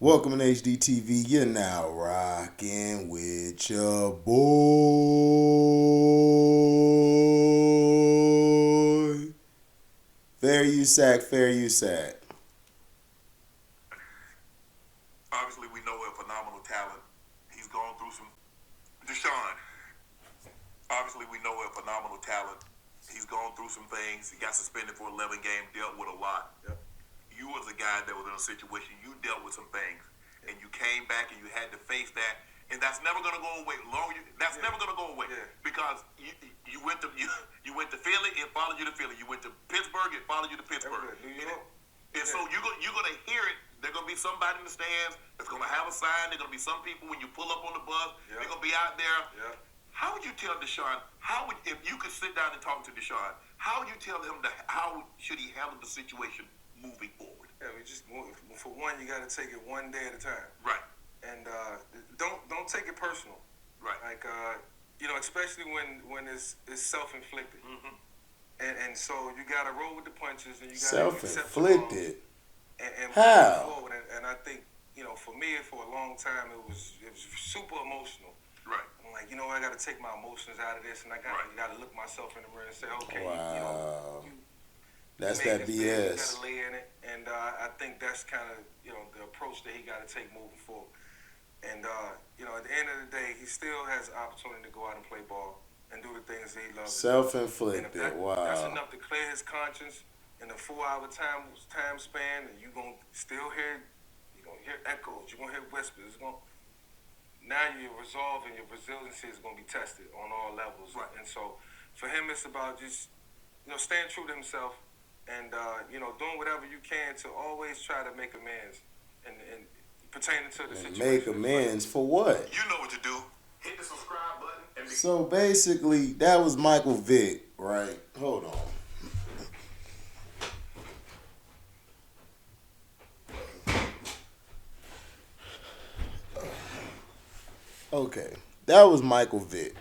Welcome to HDiiTV. You're now rocking with your boy. Fair Usac, Fair Usac. Obviously, we know a phenomenal talent. He's gone through some. Deshaun. Obviously, we know a phenomenal talent. He's gone through some things. He got suspended for 11 games, dealt with a lot. Yep. You was a guy that was in a situation, you dealt with some things, and you came back and you had to face that, and that's never gonna go away. That's never gonna go away because you went to you went to Philly, it followed you to Philly. You went to Pittsburgh, it followed you to Pittsburgh. New York. And so you're gonna hear it. There's gonna be somebody in the stands that's gonna have a sign. There's gonna be some people when you pull up on the bus. Yep. They're gonna be out there. Yep. How would you tell Deshaun? If you could sit down and talk to Deshaun, how would you tell him how should he handle the situation moving forward? Yeah, we just for one, you got to take it one day at a time. Right. And don't take it personal. Right. Like especially when it's self-inflicted. Mm-hmm. And so you got to roll with the punches, and you got to self-inflicted. And how? Move forward. And I think for me, for a long time, it was super emotional. Right. I'm like, I got to take my emotions out of this, and I got to look myself in the mirror and say, okay, wow. you that's that BS. You got to lay in it, and I think that's kind of the approach that he got to take moving forward. And at the end of the day, he still has the opportunity to go out and play ball and do the things that he loves. Self-inflicted. Wow. That's enough to clear his conscience in a 4-hour time span, and you're gonna still hear echoes, you're gonna hear whispers. Now your resolve and your resiliency is gonna be tested on all levels. Right. And so for him, it's about just staying true to himself. And doing whatever you can to always try to make amends and pertaining to the situation. Make amends for what? You know what to do. Hit the subscribe button. So basically, that was Michael Vick, right? Hold on. Okay, that was Michael Vick.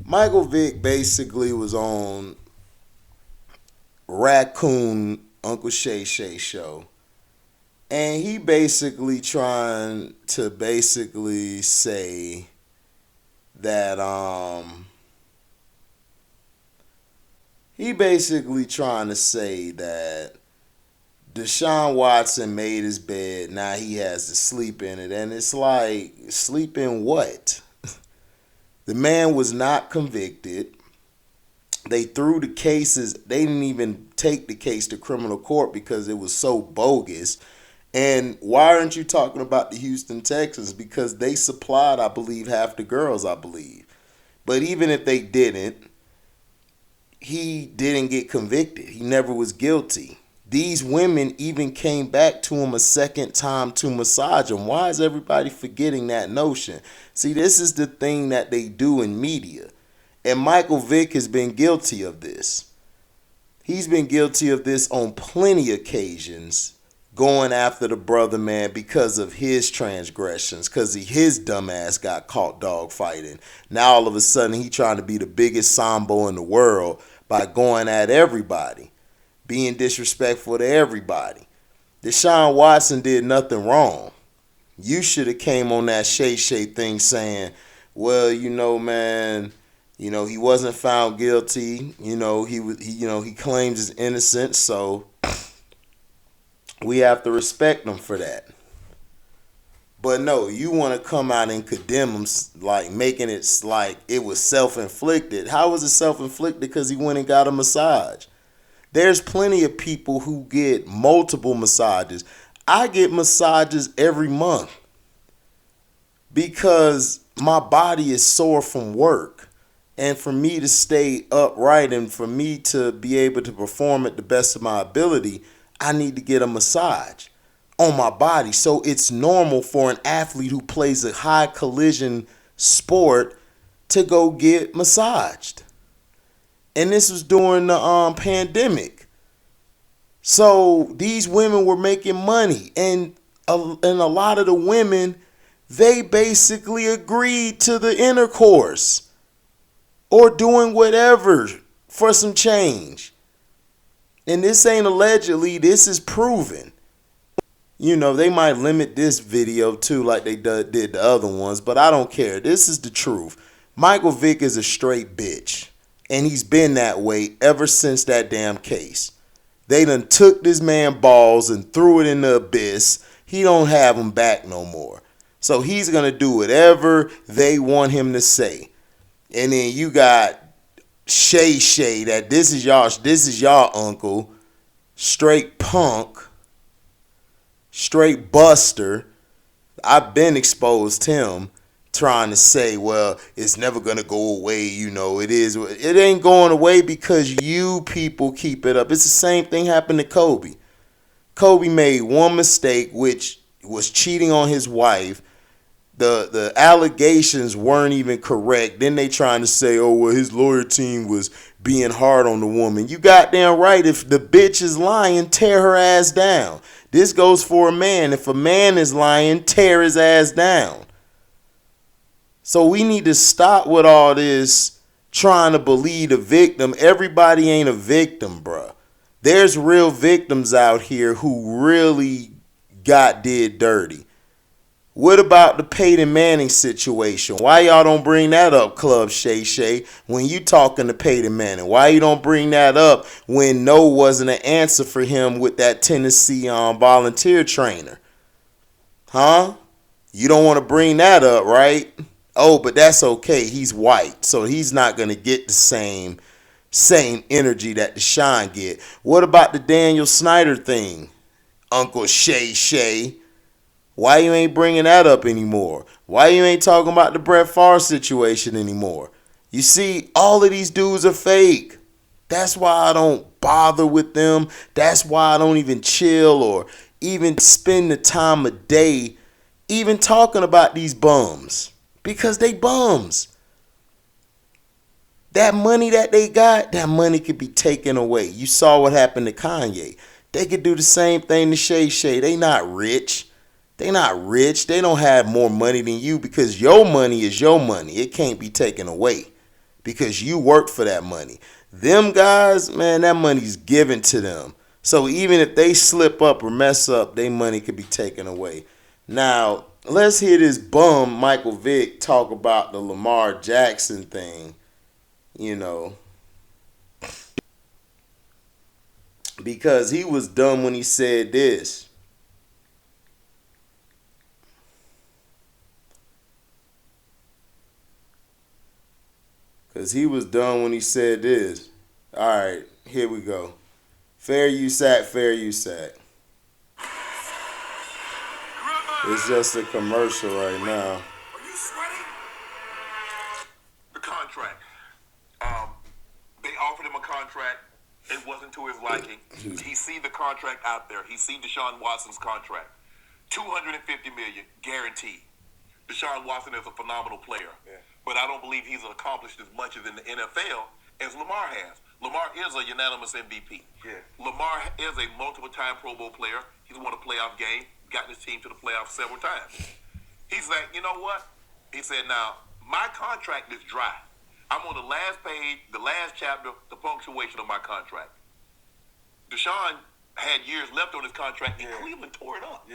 Michael Vick basically was on Raccoon Uncle Shay Shay show, and he basically trying to say that Deshaun Watson made his bed, now he has to sleep in it, and it's like, sleep in what? The man was not convicted. They threw the cases. They didn't even take the case to criminal court because it was so bogus. And why aren't you talking about the Houston Texans? Because they supplied, I believe, half the girls, I believe. But even if they didn't, he didn't get convicted. He never was guilty. These women even came back to him a second time to massage him. Why is everybody forgetting that notion? See, this is the thing that they do in media. And Michael Vick has been guilty of this. He's been guilty of this on plenty of occasions, going after the brother man because of his transgressions, because his dumb ass got caught dog fighting. Now all of a sudden he trying to be the biggest sambo in the world by going at everybody, being disrespectful to everybody. Deshaun Watson did nothing wrong. You should have came on that Shay Shay thing saying, well, man, he wasn't found guilty. He claims his innocence, so we have to respect him for that. But no, you want to come out and condemn him, like making it like it was self-inflicted. How was it self-inflicted? Because he went and got a massage. There's plenty of people who get multiple massages. I get massages every month because my body is sore from work. And for me to stay upright and for me to be able to perform at the best of my ability, I need to get a massage on my body. So it's normal for an athlete who plays a high collision sport to go get massaged. And this was during the pandemic. So these women were making money. And a lot of the women, they basically agreed to the intercourse or doing whatever for some change. And this ain't allegedly, this is proven. You know, they might limit this video too like they did the other ones, but I don't care. This is the truth. Michael Vick is a straight bitch. And he's been that way ever since that damn case. They done took this man balls and threw it in the abyss. He don't have them back no more. So he's going to do whatever they want him to say. And then you got Shay that this is y'all uncle. Straight punk. Straight buster. I've been exposed him. Trying to say, well, it's never gonna go away, you know, it ain't going away because you people keep it up. It's the same thing happened to Kobe. Kobe made one mistake, which was cheating on his wife. The allegations weren't even correct. Then they trying to say, oh, well, his lawyer team was being hard on the woman. You goddamn right. If the bitch is lying, tear her ass down. This goes for a man. If a man is lying, tear his ass down. So we need to stop with all this trying to believe the victim. Everybody ain't a victim, bruh. There's real victims out here who really did dirty. What about the Peyton Manning situation? Why y'all don't bring that up, Club Shay, when you talking to Peyton Manning? Why you don't bring that up when no wasn't an answer for him with that Tennessee volunteer trainer? Huh? You don't want to bring that up, right? Oh, but that's okay. He's white, so he's not going to get the same energy that Deshaun get. What about the Daniel Snyder thing? Uncle Shay. Why you ain't bringing that up anymore? Why you ain't talking about the Brett Favre situation anymore? You see, all of these dudes are fake. That's why I don't bother with them. That's why I don't even chill or even spend the time of day even talking about these bums. Because they bums. That money that they got, that money could be taken away. You saw what happened to Kanye. They could do the same thing to Shay. They not rich. They not rich. They don't have more money than you because your money is your money. It can't be taken away because you worked for that money. Them guys, man, that money's given to them. So even if they slip up or mess up, their money could be taken away. Now, let's hear this bum Michael Vick talk about the Lamarjackson thing, you know, because he was dumb when he said this. Because he was dumb when he said this. All right, here we go. Fair use sack. It's just a commercial right now. Are you sweating? The contract. They offered him a contract. It wasn't to his liking. He seen the contract out there. He seen Deshaun Watson's contract. $250 million guaranteed. Deshaun Watson is a phenomenal player, but I don't believe he's accomplished as much as in the NFL as Lamar has. Lamar is a unanimous MVP. Lamar is a multiple-time Pro Bowl player. He's won a playoff game. Gotten his team to the playoffs several times. He's like, you know what? He said, now, my contract is dry. I'm on the last page, the last chapter, the punctuation of my contract. Deshaun had years left on his contract, and Cleveland tore it up.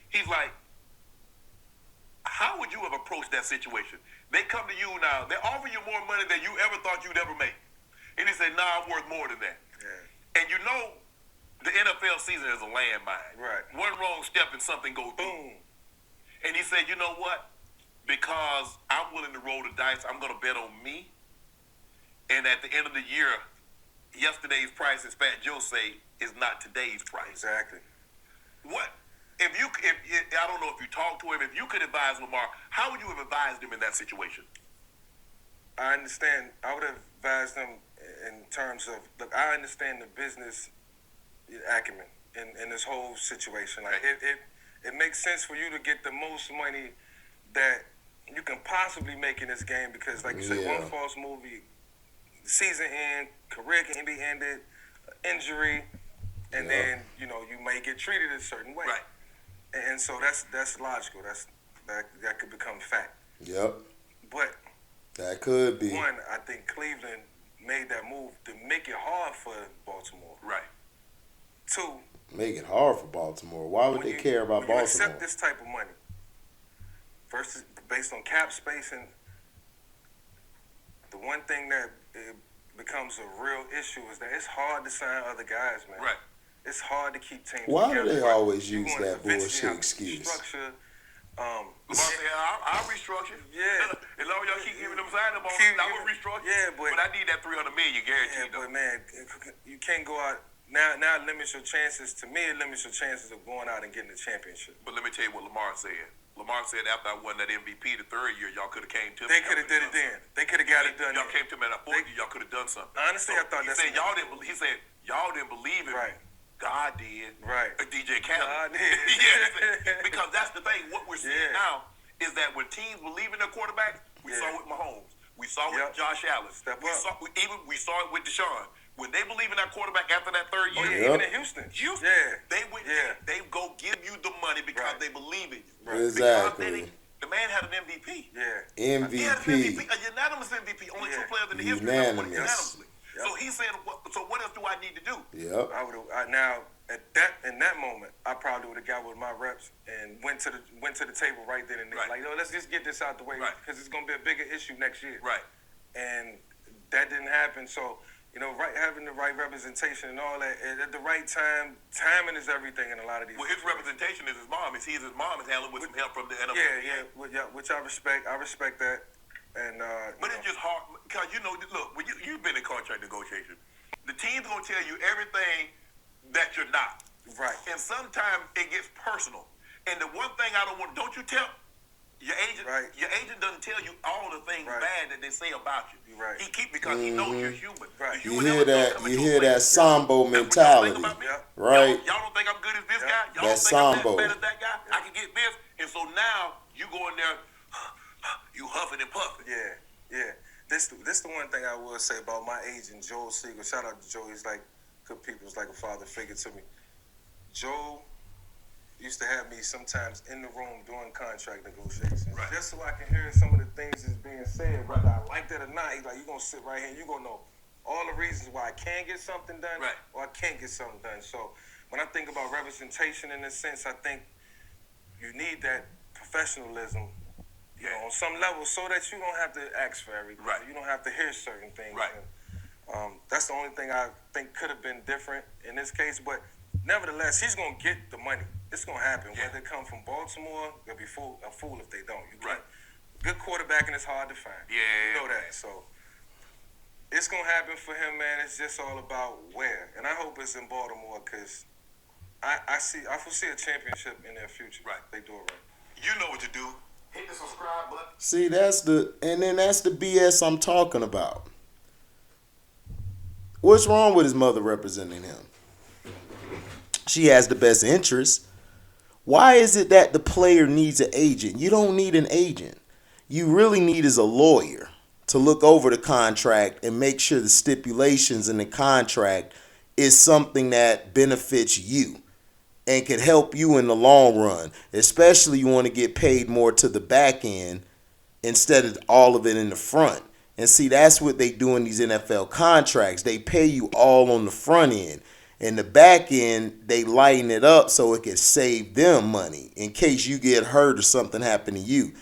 He's like, how would you have approached that situation? They come to you now, they offer you more money than you ever thought you'd ever make. And he said, nah, I'm worth more than that. And you know, the NFL season is a landmine. One wrong step and something goes boom. And he said, you know what? Because I'm willing to roll the dice, I'm going to bet on me. And at the end of the year, yesterday's price, as Fat Joe say, is not today's price. What? If I don't know if you talked to him, if you could advise Lamar, how would you have advised him in that situation? I understand. I would have advised him in terms of, look, I understand the business acumen in this whole situation. Like it makes sense for you to get the most money that you can possibly make in this game because, like you said, one false move, season end, career can be ended, injury, and then you may get treated a certain way. And so that's logical. That could become fact. But that could be. One, I think Cleveland made that move to make it hard for Baltimore. 2, Make it hard for Baltimore. Why would they care about when you Baltimore? accept this type of money versus based on cap space, and the one thing that it becomes a real issue is that it's hard to sign other guys, man. Right. It's hard to keep teams Why together. do they always You're use going to that eventually bullshit have to excuse? Structure. Lamar said, I'll restructure. Yeah. As long as y'all keep giving them signing bonus, I will restructure. Yeah, but I need that $300 million guaranteed. Yeah, but man, you can't go out now. Now it limits your chances. To me, it limits your chances of going out and getting the championship. But let me tell you what Lamar said. Lamar said after I won that MVP the third year, y'all could have came to me. They could have did it then. They could have got it done. Y'all came to me at the fourth year, y'all could have done something. Honestly, I thought he that's. said y'all didn't. He said y'all didn't believe it. Right. God did. Right. DJ Khaled. God did. Yeah, because that's the thing. What we're seeing Yeah. now is that when teams believe in their quarterback, we saw it with Mahomes. We saw it with Josh Allen. We saw it with Deshaun. When they believe in that quarterback after that third year, even in Houston, they go give you the money because they believe in you. Right. Exactly. The man had an MVP. Yeah. MVP. He had an MVP, a unanimous MVP. Only two players in the history that won unanimously. Yep. So he's saying, so what else do I need to do? Yep. I would have now in that moment, I probably would have got with my reps and went to the table right then and there. Like, let's just get this out the way because it's gonna be a bigger issue next year. Right. And that didn't happen. So, having the right representation and all that at the right time. Timing is everything in a lot of these. Well, his representation is his mom. His mom is handling with some help from the NFL. Yeah, which I respect. I respect that. And but it's just hard because look, when you've been in contract negotiation, the team's gonna tell you everything that you're not. Right. And sometimes it gets personal. And the one thing I don't want, don't you tell your agent? Right. Your agent doesn't tell you all the things bad that they say about you. Right. He keep because he knows you're human. Right. You hear that Sambo mentality, right? Y'all don't think I'm good as this guy? Y'all That don't think Sambo. I'm better as that guy? I can get this. And so now you go in there, you huffing and puffing. Yeah. This the one thing I will say about my agent, Joel Siegel. Shout out to Joe. He's like good people. He's like a father figure to me. Joe used to have me sometimes in the room doing contract negotiations, just so I can hear some of the things that's being said, whether I like that or not. He's like, you're gonna sit right here, and you're gonna know all the reasons why I can get something done, or I can't get something done. So when I think about representation in this sense, I think you need that professionalism, on some level, so that you don't have to ask for everything. Right. You don't have to hear certain things. Right. And, that's the only thing I think could have been different in this case, but nevertheless, he's gonna get the money. It's gonna happen. Whether it come from Baltimore, they'll be a fool if they don't. Good quarterback, and it's hard to find. Yeah. You know that. So it's gonna happen for him, man. It's just all about where, and I hope it's in Baltimore because I foresee a championship in their future. Right. They do it right. You know what to do. Hit the subscribe button. See, that's the BS I'm talking about. What's wrong with his mother representing him? She has the best interest. Why is it that the player needs an agent? You don't need an agent. You really need is a lawyer to look over the contract and make sure the stipulations in the contract is something that benefits you and can help you in the long run. Especially you want to get paid more to the back end instead of all of it in the front. And see, that's what they do in these NFL contracts. They pay you all on the front end. In the back end, they lighten it up so it can save them money in case you get hurt or something happen to you.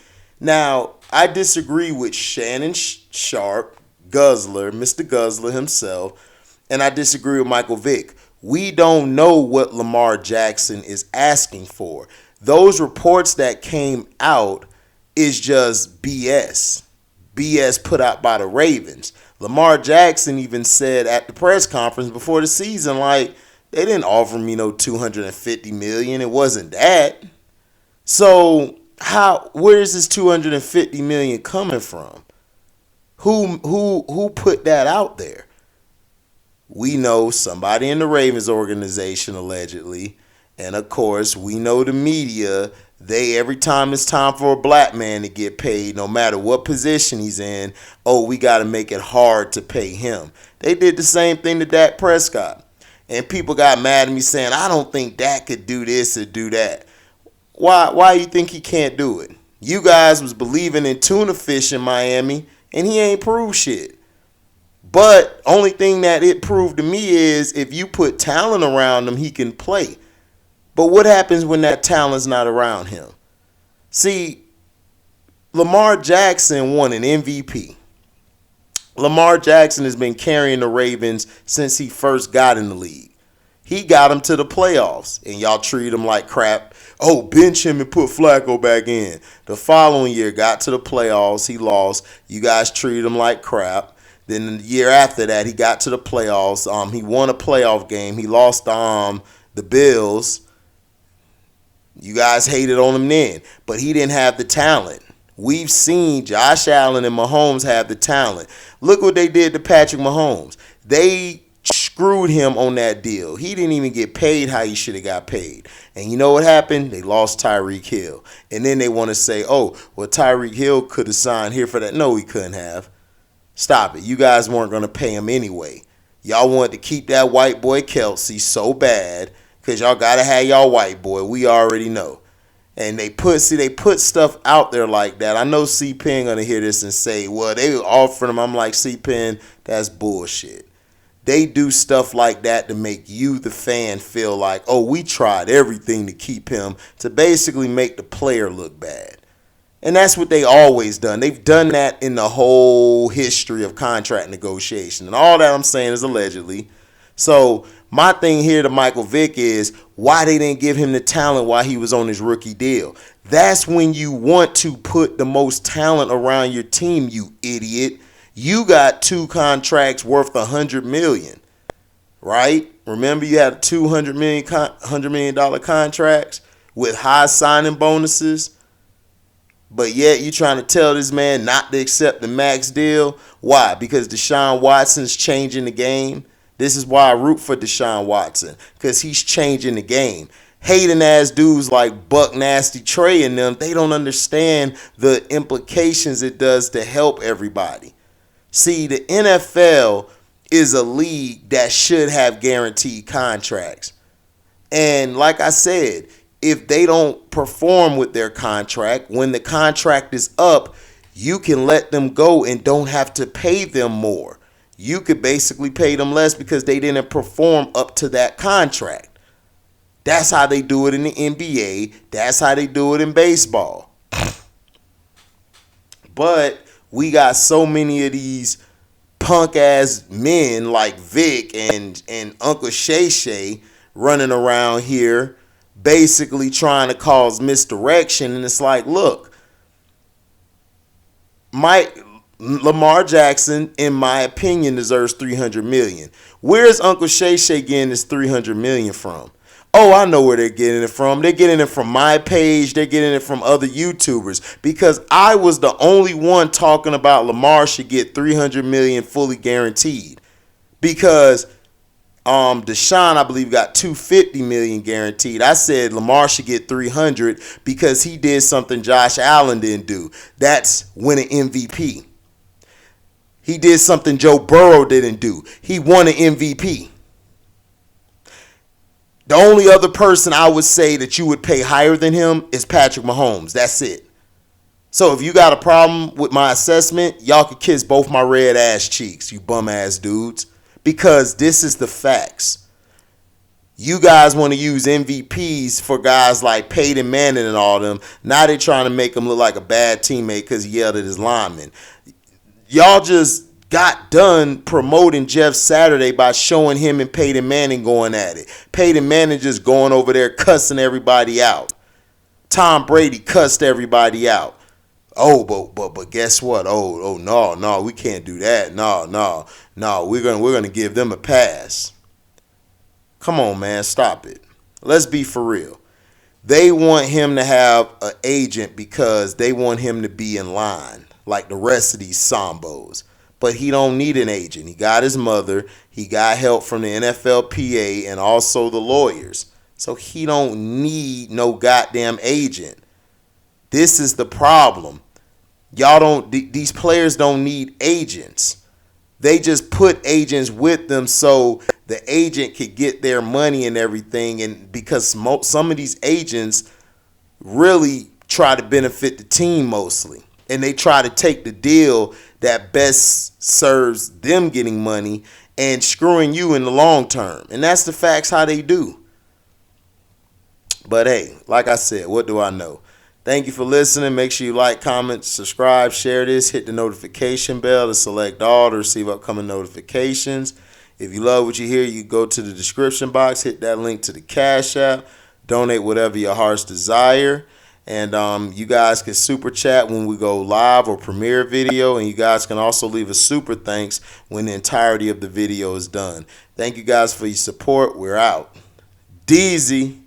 Now, I disagree with Shannon Sharpe, Guzzler, Mr. Guzzler himself, and I disagree with Michael Vick. We don't know what Lamar Jackson is asking for. Those reports that came out is just BS. BS put out by the Ravens. Lamar Jackson even said at the press conference before the season, like, they didn't offer me no $250 million. It wasn't that. So where is this $250 million coming from? Who put that out there? We know somebody in the Ravens organization allegedly, and of course we know the media. They, every time it's time for a black man to get paid, no matter what position he's in, we got to make it hard to pay him. They did the same thing to Dak Prescott. And people got mad at me saying, I don't think Dak could do this or do that. Why you think he can't do it? You guys was believing in tuna fish in Miami, and he ain't proved shit. But only thing that it proved to me is if you put talent around him, he can play. But what happens when that talent's not around him? See, Lamar Jackson won an MVP. Lamar Jackson has been carrying the Ravens since he first got in the league. He got him to the playoffs, and y'all treat him like crap. Oh, bench him and put Flacco back in. The following year, got to the playoffs. He lost. You guys treated him like crap. Then the year after that, he got to the playoffs. He won a playoff game. He lost the Bills. You guys hated on him then, but he didn't have the talent. We've seen Josh Allen and Mahomes have the talent. Look what they did to Patrick Mahomes. They screwed him on that deal. He didn't even get paid how he should have got paid. And you know what happened? They lost Tyreek Hill. And then they want to say, oh, well, Tyreek Hill could have signed here for that. No, he couldn't have. Stop it. You guys weren't going to pay him anyway. Y'all wanted to keep that white boy Kelsey so bad because y'all got to have y'all white boy. We already know. And they put stuff out there like that. I know C-Pen going to hear this and say, well, they were offering him. I'm like, C-Pen, that's bullshit. They do stuff like that to make you, the fan, feel like, oh, we tried everything to keep him, to basically make the player look bad. And that's what they always done. They've done that in the whole history of contract negotiation. And all that I'm saying is allegedly. So my thing here to Michael Vick is why they didn't give him the talent while he was on his rookie deal. That's when you want to put the most talent around your team, you idiot. You got 2 contracts worth $100 million, right? Remember you had $200 million contracts with high signing bonuses, but yet you trying to tell this man not to accept the max deal. Why? Because Deshaun Watson's changing the game. This is why I root for Deshaun Watson, because he's changing the game. Hating ass dudes like Buck Nasty Trey and them, they don't understand the implications it does to help everybody. See, the NFL is a league that should have guaranteed contracts. And like I said, if they don't perform with their contract, when the contract is up, you can let them go and don't have to pay them more. You could basically pay them less because they didn't perform up to that contract. That's how they do it in the NBA. That's how they do it in baseball. But we got so many of these punk ass men like Vick and Uncle Shay Shay running around here basically trying to cause misdirection. And it's like, look, Lamar Jackson, in my opinion, deserves $300 million. Where's Uncle Shay Shay getting this $300 million from? Oh, I know where they're getting it from. They're getting it from my page. They're getting it from other YouTubers, because I was the only one talking about Lamar should get $300 million fully guaranteed, because Deshaun, I believe, got $250 million guaranteed. I said Lamar should get $300 because he did something Josh Allen didn't do. That's win an MVP. He did something Joe Burrow didn't do. He won an MVP. The only other person I would say that you would pay higher than him is Patrick Mahomes. That's it. So if you got a problem with my assessment, y'all could kiss both my red ass cheeks, you bum ass dudes, because this is the facts. You guys want to use MVPs for guys like Peyton Manning and all them. Now they're trying to make him look like a bad teammate because he yelled at his lineman. Y'all just got done promoting Jeff Saturday by showing him and Peyton Manning going at it. Peyton Manning just going over there cussing everybody out. Tom Brady cussed everybody out. Oh, but guess what? Oh no, we can't do that. No, we're gonna give them a pass. Come on, man, stop it. Let's be for real. They want him to have an agent because they want him to be in line like the rest of these Sambos. But he don't need an agent. He got his mother. He got help from the NFLPA and also the lawyers. So he don't need no goddamn agent. This is the problem. These players don't need agents. They just put agents with them so the agent could get their money and everything. And because some of these agents really try to benefit the team mostly. and they try to take the deal that best serves them getting money and screwing you in the long term. And that's the facts how they do. But hey, like I said, what do I know? Thank you for listening. Make sure you like, comment, subscribe, share this. Hit the notification bell to select all to receive upcoming notifications. If you love what you hear, you go to the description box. Hit that link to the Cash App. Donate whatever your heart's desire. And you guys can super chat when we go live or premiere video. And you guys can also leave a super thanks when the entirety of the video is done. Thank you guys for your support. We're out. Deezy.